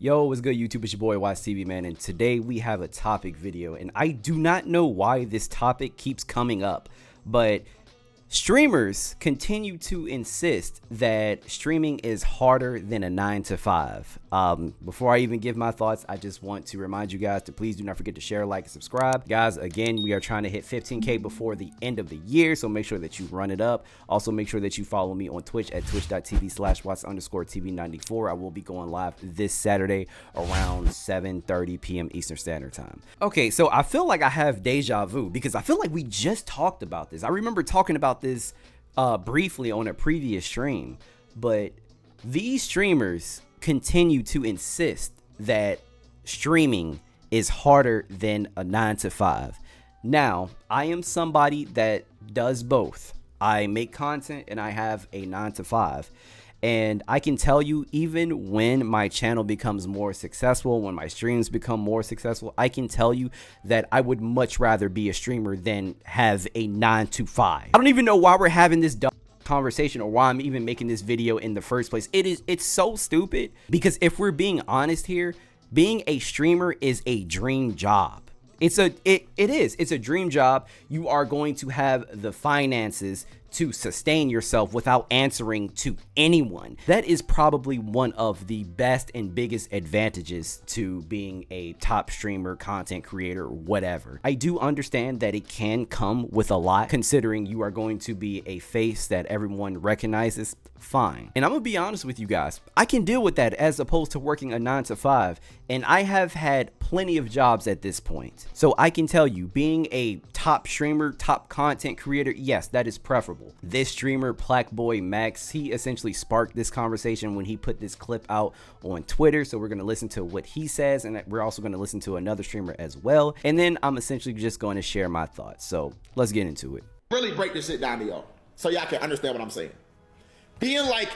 Yo, what's good YouTube? It's your boy WattsTV, man, and today we have a topic video, and I do not know why this topic keeps coming up, but streamers continue to insist that streaming is harder than a 9 to 5. Before I even give my thoughts, I just want to remind you guys to please do not forget to share, like, and subscribe. Guys, again, we are trying to hit 15K before the end of the year, so make sure that you run it up. Also, make sure that you follow me on Twitch at twitch.tv/watts_TV94. I will be going live this Saturday around 7:30 p.m. Eastern Standard Time. Okay, so I feel like I have deja vu because I feel like we just talked about this. I remember talking about this briefly on a previous stream, but these streamers continue to insist that streaming is harder than a 9 to 5. Now, I am somebody that does both. I make content and I have a 9 to 5. And I can tell you, even when my channel becomes more successful, when my streams become more successful, I can tell you that I would much rather be a streamer than have a 9 to 5. I don't even know why we're having this dumb conversation or why I'm even making this video in the first place. It's so stupid because if we're being honest here, being a streamer is a dream job. It is. It's a dream job. You are going to have the finances to sustain yourself without answering to anyone. That is probably one of the best and biggest advantages to being a top streamer, content creator, whatever. I do understand that it can come with a lot considering you are going to be a face that everyone recognizes. Fine. And I'm gonna be honest with you guys, I can deal with that as opposed to working a 9 to 5, and I have had plenty of jobs at this point. So I can tell you, being a top streamer, top content creator, yes, that is preferable. This streamer, Blackboy Max, he essentially sparked this conversation when he put this clip out on Twitter. So we're gonna listen to what he says, and we're also gonna listen to another streamer as well. And then I'm essentially just going to share my thoughts. So let's get into it. Really break this shit down to y'all so y'all can understand what I'm saying. Being like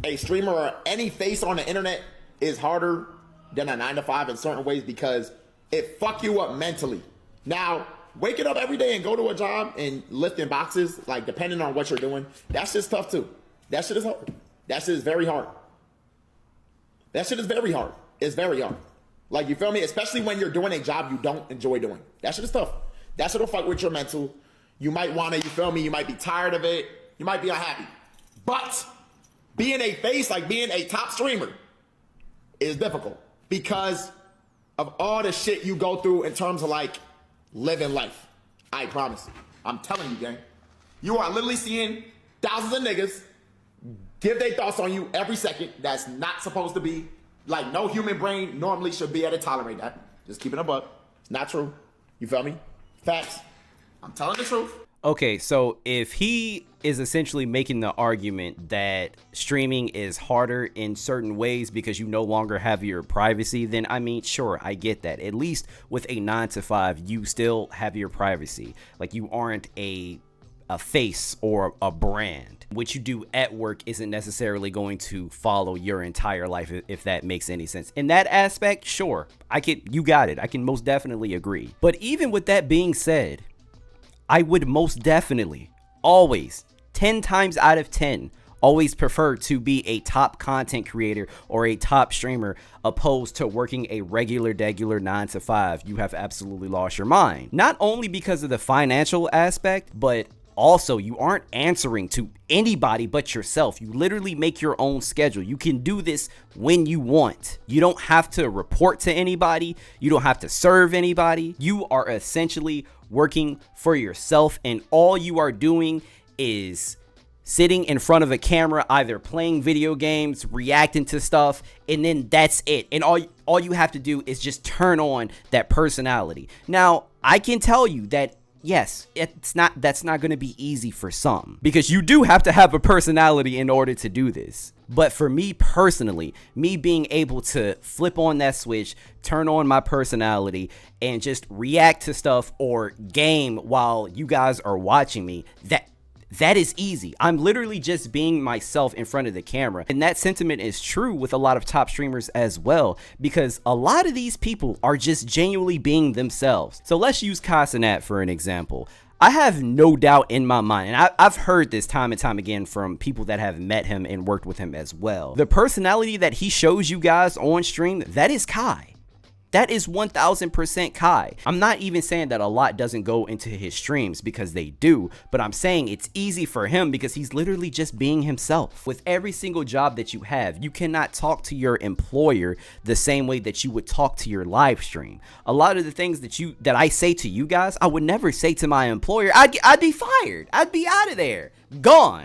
a streamer or any face on the internet is harder than a 9 to 5 in certain ways because it fuck you up mentally. Now, waking up every day and go to a job and lifting boxes, like depending on what you're doing, that's just tough too. That shit is hard. That shit is very hard. That shit is very hard. It's very hard. Like, you feel me? Especially when you're doing a job you don't enjoy doing. That shit is tough. That shit will fuck with your mental. You might want to, you feel me? You might be tired of it. You might be unhappy. But being a face, like being a top streamer, is difficult because of all the shit you go through in terms of like living life. I promise. I'm telling you, gang. You are literally seeing thousands of niggas give their thoughts on you every second. That's not supposed to be. Like, no human brain normally should be able to tolerate that. Just keep it a buck. It's not true. You feel me? Facts. I'm telling the truth. Okay, so if he is essentially making the argument that streaming is harder in certain ways because you no longer have your privacy, then I mean, sure, I get that. At least with a 9 to 5, you still have your privacy. Like, you aren't a face or a brand. What you do at work isn't necessarily going to follow your entire life, if that makes any sense. In that aspect, sure, you got it. I can most definitely agree. But even with that being said, I would most definitely always 10 times out of 10 always prefer to be a top content creator or a top streamer opposed to working a regular 9 to 5. You have absolutely lost your mind. Not only because of the financial aspect, but also you aren't answering to anybody but yourself. You literally make your own schedule. You can do this when you want. You don't have to report to anybody. You don't have to serve anybody. You are essentially working for yourself, and all you are doing is sitting in front of a camera, either playing video games, reacting to stuff, and then that's it. And all you have to do is just turn on that personality. Now, I can tell you that yes, that's not going to be easy for some, because you do have to have a personality in order to do this. But for me personally, me being able to flip on that switch, turn on my personality, and just react to stuff or game while you guys are watching me, that is easy. I'm literally just being myself in front of the camera. And that sentiment is true with a lot of top streamers as well, because a lot of these people are just genuinely being themselves. So let's use Casanat for an example. I have no doubt in my mind, and I've heard this time and time again from people that have met him and worked with him as well. The personality that he shows you guys on stream, that is Kai. That is 1000% Kai. I'm not even saying that a lot doesn't go into his streams, because they do, but I'm saying it's easy for him because he's literally just being himself. With every single job that you have, you cannot talk to your employer the same way that you would talk to your live stream. A lot of the things that I say to you guys, I would never say to my employer. I'd be fired. I'd be out of there. Gone.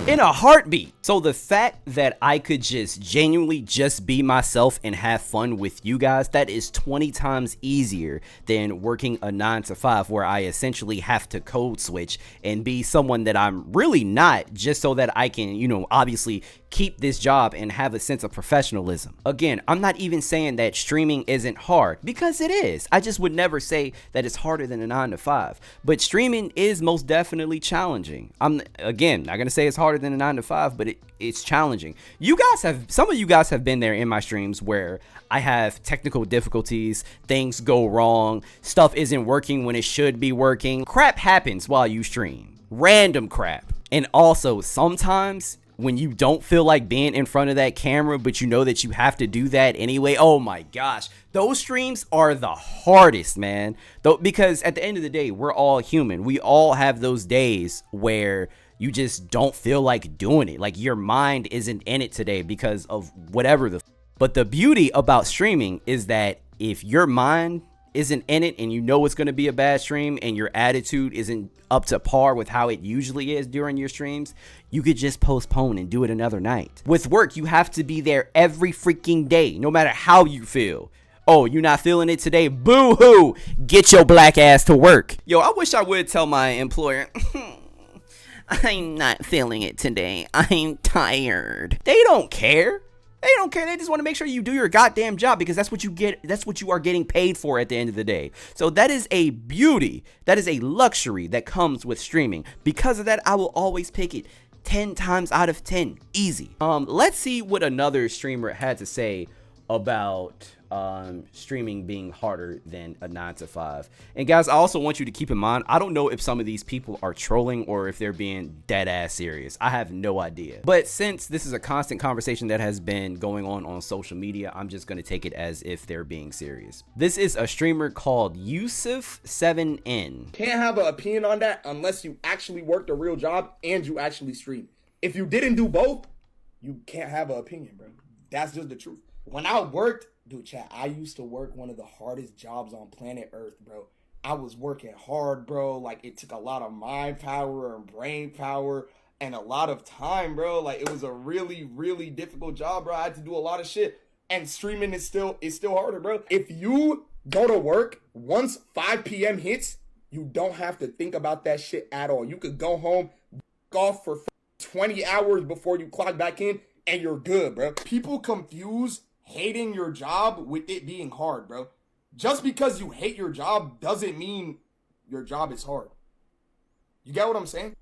In a heartbeat. So the fact that I could just genuinely just be myself and have fun with you guys, that is 20 times easier than working a 9-to-5 where I essentially have to code switch and be someone that I'm really not, just so that I can, you know, obviously keep this job and have a sense of professionalism. Again, I'm not even saying that streaming isn't hard, because it is. I just would never say that it's harder than a 9-to-5, but streaming is most definitely challenging. I'm, again, not gonna say it's harder than a 9-to-5, but it's challenging. Some of you guys have been there in my streams where I have technical difficulties, things go wrong, stuff isn't working when it should be working. Crap happens while you stream, random crap. And also sometimes when you don't feel like being in front of that camera, but you know that you have to do that anyway, oh my gosh, those streams are the hardest, man. Though, because at the end of the day, we're all human. We all have those days where you just don't feel like doing it. Like your mind isn't in it today because of whatever but the beauty about streaming is that if your mind isn't in it and you know it's going to be a bad stream and your attitude isn't up to par with how it usually is during your streams, you could just postpone and do it another night. With work, you have to be there every freaking day, no matter how you feel. Oh, you're not feeling it today? Boo-hoo! Get your black ass to work. Yo, I wish I would tell my employer, I'm not feeling it today. I'm tired. They don't care. They don't care. They just want to make sure you do your goddamn job, because that's what you get. That's what you are getting paid for at the end of the day. So that is a beauty. That is a luxury that comes with streaming. Because of that, I will always pick it 10 times out of 10. Easy. Let's see what another streamer had to say about streaming being harder than a 9-to-5. And guys, I also want you to keep in mind, I don't know if some of these people are trolling or if they're being dead ass serious. I have no idea. But since this is a constant conversation that has been going on social media, I'm just going to take it as if they're being serious. This is a streamer called Yusuf7N. Can't have an opinion on that unless you actually worked a real job and you actually stream. If you didn't do both, you can't have an opinion, bro. That's just the truth. When I worked, dude, chat, I used to work one of the hardest jobs on planet Earth, bro. I was working hard, bro. Like, it took a lot of mind power and brain power and a lot of time, bro. Like, it was a really, really difficult job, bro. I had to do a lot of shit. And streaming is still harder, bro. If you go to work, once 5 p.m. hits, you don't have to think about that shit at all. You could go home, off for 20 hours before you clock back in, and you're good, bro. People confuse hating your job with it being hard, bro. Just because you hate your job doesn't mean your job is hard. You get what I'm saying?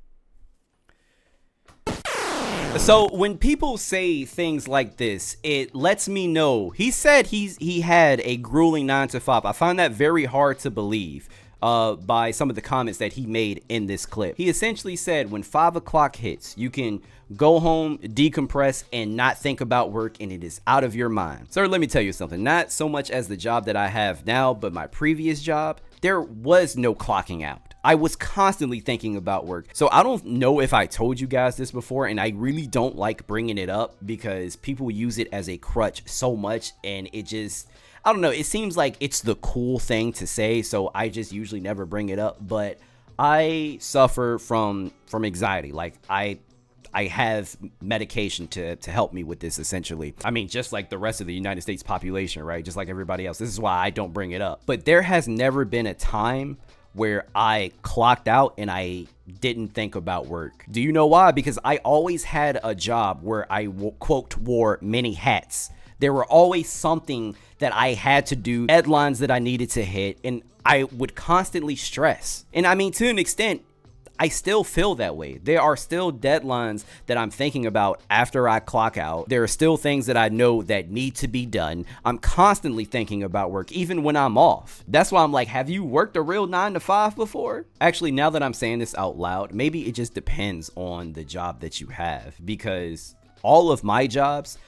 So when people say things like this, it lets me know. He said he had a grueling 9-to-5. I find that very hard to believe by some of the comments that he made in this clip. He essentially said when 5 o'clock hits, you can go home, decompress, and not think about work, and it is out of your mind. Sir, let me tell you something. Not so much as the job that I have now, but my previous job, there was no clocking out. I was constantly thinking about work. So I don't know if I told you guys this before, and I really don't like bringing it up because people use it as a crutch so much, and it just, I don't know, it seems like it's the cool thing to say, so I just usually never bring it up. But I suffer from anxiety. Like, I have medication to help me with this, essentially. I mean, just like the rest of the United States population, right? Just like everybody else. This is why I don't bring it up. But there has never been a time where I clocked out and I didn't think about work. Do you know why? Because I always had a job where I, quote, wore many hats. There were always something that I had to do, deadlines that I needed to hit, and I would constantly stress. And I mean, to an extent, I still feel that way. There are still deadlines that I'm thinking about after I clock out. There are still things that I know that need to be done. I'm constantly thinking about work, even when I'm off. That's why I'm like, have you worked a real 9 to 5 before? Actually, now that I'm saying this out loud, maybe it just depends on the job that you have, because all of my jobs,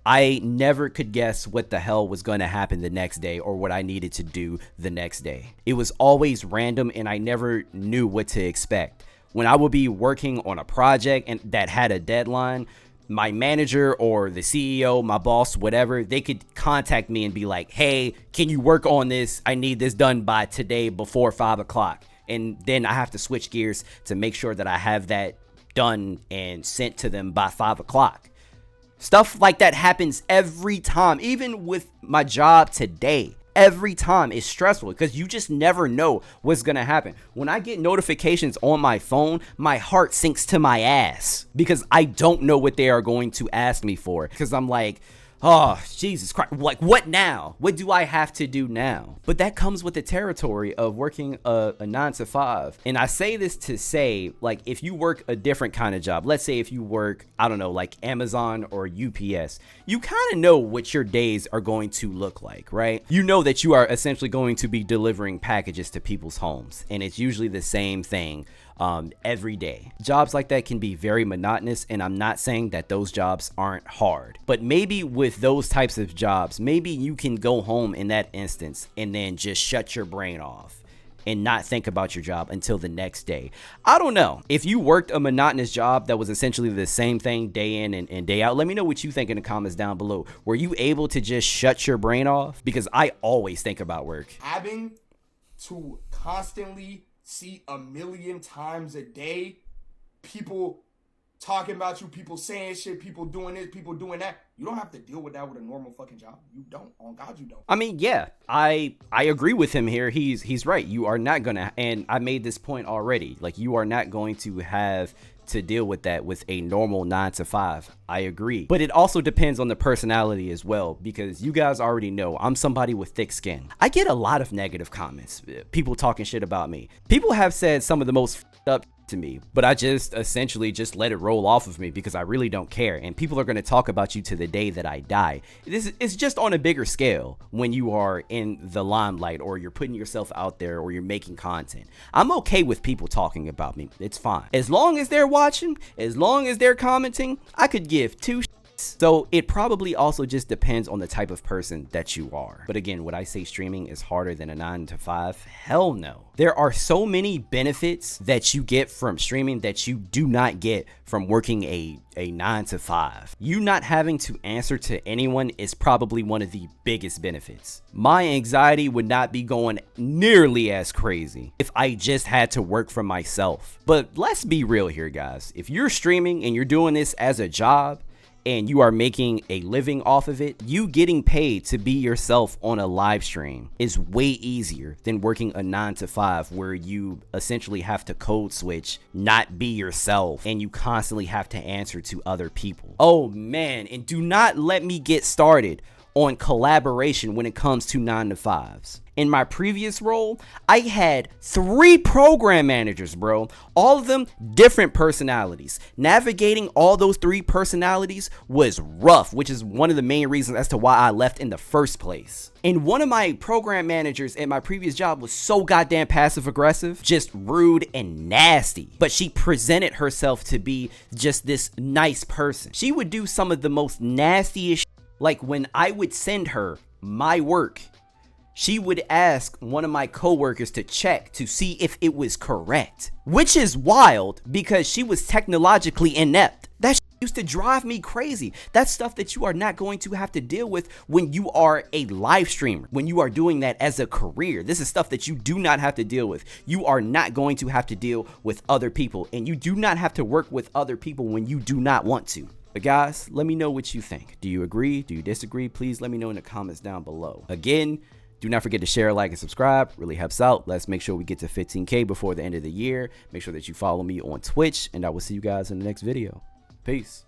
I never could guess what the hell was going to happen the next day or what I needed to do the next day. It was always random and I never knew what to expect. When I would be working on a project and that had a deadline, my manager or the CEO, my boss, whatever, they could contact me and be like, hey, can you work on this? I need this done by today before 5 o'clock. And then I have to switch gears to make sure that I have that done and sent to them by 5 o'clock. Stuff like that happens every time, even with my job today. Every time it's stressful because you just never know what's going to happen. When I get notifications on my phone, my heart sinks to my ass because I don't know what they are going to ask me for. Because I'm like, oh, Jesus Christ. Like, what now? What do I have to do now? But that comes with the territory of working a 9 to 5. And I say this to say, like, if you work a different kind of job, let's say if you work, I don't know, like Amazon or UPS, you kind of know what your days are going to look like, right? You know that you are essentially going to be delivering packages to people's homes. And it's usually the same thing every day. Jobs like that can be very monotonous, and I'm not saying that those jobs aren't hard, but maybe with those types of jobs, maybe you can go home in that instance and then just shut your brain off and not think about your job until the next day. I don't know. If you worked a monotonous job that was essentially the same thing day in and day out, let me know what you think in the comments down below. Were you able to just shut your brain off? Because I always think about work. Having to constantly see a million times a day people talking about you, people saying shit, people doing this, people doing that. You don't have to deal with that with a normal fucking job. You don't. On God, you don't. I mean, yeah, I agree with him here. He's right. You are not gonna, and I made this point already, like, you are not going to have to deal with that with a normal 9 to 5. I agree. But it also depends on the personality as well, because you guys already know I'm somebody with thick skin. I get a lot of negative comments, people talking shit about me. People have said some of the most f***ed up to me, but I just essentially just let it roll off of me because I really don't care. And people are going to talk about you to the day that I die. This is just on a bigger scale when you are in the limelight or you're putting yourself out there or you're making content. I'm okay with people talking about me. It's fine. As long as they're watching, as long as they're commenting, I could give two shits. So it probably also just depends on the type of person that you are. But again, would I say streaming is harder than a 9 to 5? Hell no. There are so many benefits that you get from streaming that you do not get from working a 9 to 5. You not having to answer to anyone is probably one of the biggest benefits. My anxiety would not be going nearly as crazy if I just had to work for myself. But let's be real here, guys. If you're streaming and you're doing this as a job, and you are making a living off of it, you getting paid to be yourself on a live stream is way easier than working a 9 to 5 where you essentially have to code switch, not be yourself, and you constantly have to answer to other people. Oh man, and do not let me get started on collaboration when it comes to 9 to 5s. In my previous role, I had 3 program managers, bro. All of them different personalities. Navigating all those 3 personalities was rough, which is one of the main reasons as to why I left in the first place. And one of my program managers at my previous job was so goddamn passive aggressive, just rude and nasty. But she presented herself to be just this nice person. She would do some of the most nastiest shit. Like when I would send her my work, she would ask one of my coworkers to check to see if it was correct, which is wild because she was technologically inept. That used to drive me crazy. That's stuff that you are not going to have to deal with when you are a live streamer, when you are doing that as a career. This is stuff that you do not have to deal with. You are not going to have to deal with other people, and you do not have to work with other people when you do not want to. But guys, let me know what you think. Do you agree? Do you disagree? Please let me know in the comments down below. Again, do not forget to share, like, and subscribe. Really helps out. Let's make sure we get to 15K before the end of the year. Make sure that you follow me on Twitch, and I will see you guys in the next video. Peace.